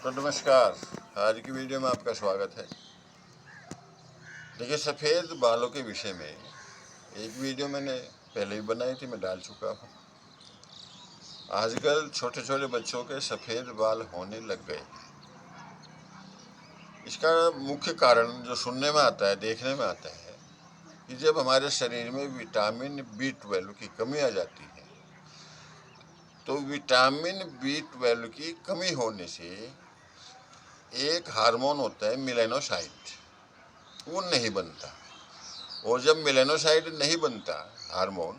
तो नमस्कार। आज की वीडियो में आपका स्वागत है। देखिए, सफ़ेद बालों के विषय में एक वीडियो मैंने पहले भी बनाई थी, मैं डाल चुका हूँ। आजकल छोटे छोटे बच्चों के सफ़ेद बाल होने लग गए हैं। इसका मुख्य कारण जो सुनने में आता है, देखने में आता है कि जब हमारे शरीर में विटामिन B12 की कमी आ जाती है, तो विटामिन B12 की कमी होने से एक हार्मोन होता है मेलानोसाइट, वो नहीं बनता। और जब मेलानोसाइट नहीं बनता हार्मोन,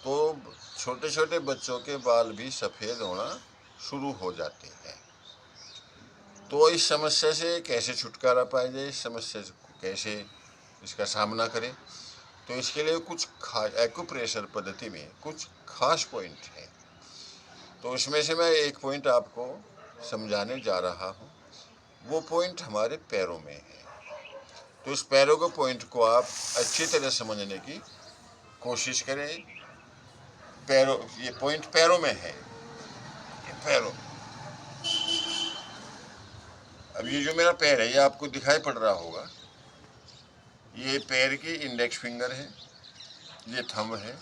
तो छोटे छोटे बच्चों के बाल भी सफ़ेद होना शुरू हो जाते हैं। तो इस समस्या से कैसे छुटकारा पाया जाए, इस समस्या से कैसे इसका सामना करें, तो इसके लिए कुछ एक्यूप्रेशर पद्धति में कुछ खास पॉइंट हैं। तो इसमें से मैं एक पॉइंट आपको समझाने जा रहा हूँ। वो पॉइंट हमारे पैरों में है। तो इस पैरों के पॉइंट को आप अच्छी तरह समझने की कोशिश करें। पैरों, ये पॉइंट पैरों में है, ये पैरों। अब ये जो मेरा पैर है, ये आपको दिखाई पड़ रहा होगा। ये पैर की इंडेक्स फिंगर है, ये थंब है।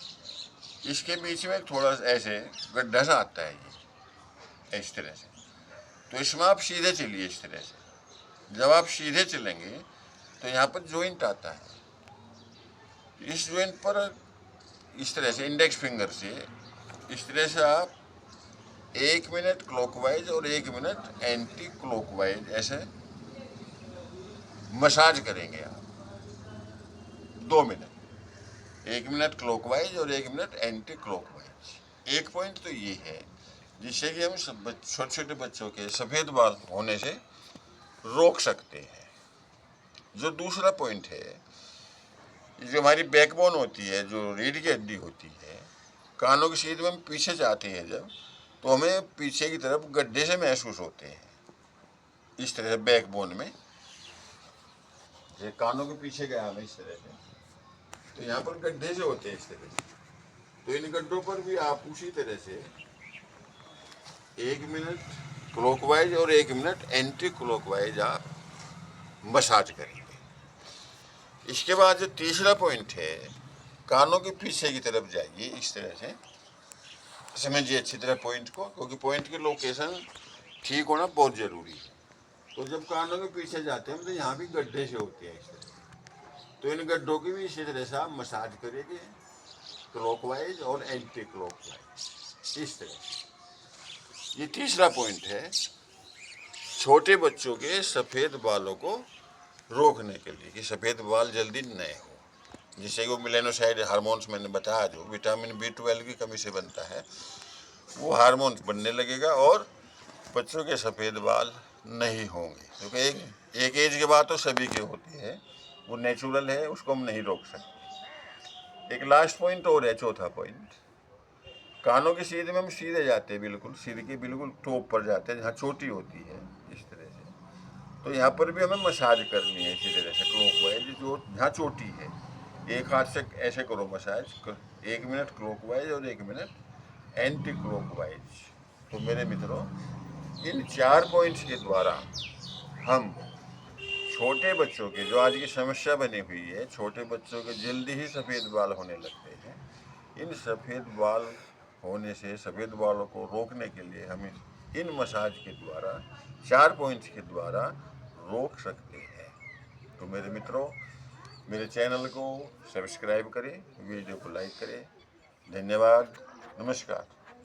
इसके बीच में थोड़ा ऐसे गड्ढा सा आता है, ये इस तरह से। तो इसमें आप सीधे चलिए इस तरह से। जब आप सीधे चलेंगे तो यहाँ पर जॉइंट आता है। इस जॉइंट पर इस तरह से इंडेक्स फिंगर से इस तरह से आप 1 मिनट क्लॉकवाइज और 1 मिनट एंटी क्लॉकवाइज ऐसे मसाज करेंगे आप। 2 मिनट, 1 मिनट क्लॉकवाइज और 1 मिनट एंटी क्लॉकवाइज। एक पॉइंट तो ये है जिससे कि हम छोटे छोटे बच्चों के सफ़ेद बाल होने से रोक सकते हैं। जो दूसरा पॉइंट है, जो हमारी बैकबोन होती है, जो रीढ़ की हड्डी होती है, कानों की सीध में हम पीछे जाते हैं जब, तो हमें पीछे की तरफ गड्ढे से महसूस होते हैं। इस तरह से बैकबोन में, जैसे कानों के पीछे गया हमें इस तरह से, तो यहाँ पर गड्ढे से होते हैं इस तरह से। तो इन गड्ढों पर भी आप उसी तरह से 1 मिनट क्लॉकवाइज और 1 मिनट एंटी क्लॉकवाइज आप मसाज करेंगे। इसके बाद जो तीसरा पॉइंट है, कानों के पीछे की तरफ जाइए इस तरह से। समझिए अच्छी तरह पॉइंट को, क्योंकि पॉइंट की लोकेशन ठीक होना बहुत ज़रूरी है। तो जब कानों के पीछे जाते हैं तो यहाँ भी गड्ढे से होते हैं इस तरह से। तो इन गड्ढों की भी इसी तरह से आप मसाज करेंगे, क्लॉकवाइज और एंटी क्लॉकवाइज इस तरह। ये तीसरा पॉइंट है छोटे बच्चों के सफ़ेद बालों को रोकने के लिए, कि सफ़ेद बाल जल्दी न हो, जिससे वो मेलानोसाइट हार्मोन्स मैंने बताया जो विटामिन B12 की कमी से बनता है, वो हार्मोन बनने लगेगा और बच्चों के सफ़ेद बाल नहीं होंगे। क्योंकि एक एज के बाद तो सभी के होते हैं, वो नेचुरल है, उसको हम नहीं रोक सकते। एक लास्ट पॉइंट और है, चौथा पॉइंट। कानों की सीध में हम सीधे जाते हैं, बिल्कुल सीधे के बिल्कुल टॉप पर जाते हैं, जहाँ चोटी होती है इस तरह से। तो यहाँ पर भी हमें मसाज करनी है इसी तरह से क्लॉकवाइज, जो जहाँ चोटी है। एक हाथ से ऐसे करो मसाज, 1 मिनट क्लॉकवाइज और 1 मिनट एंटी क्लॉकवाइज। तो मेरे मित्रों, इन 4 पॉइंट्स के द्वारा हम छोटे बच्चों के, जो आज की समस्या बनी हुई है, छोटे बच्चों के जल्दी ही सफ़ेद बाल होने लगते हैं, इन सफ़ेद बाल होने से, सफ़ेद बालों को रोकने के लिए हम इन मसाज के द्वारा, 4 पॉइंट्स के द्वारा रोक सकते हैं। तो मेरे मित्रों, मेरे चैनल को सब्सक्राइब करें, वीडियो को लाइक करें। धन्यवाद, नमस्कार।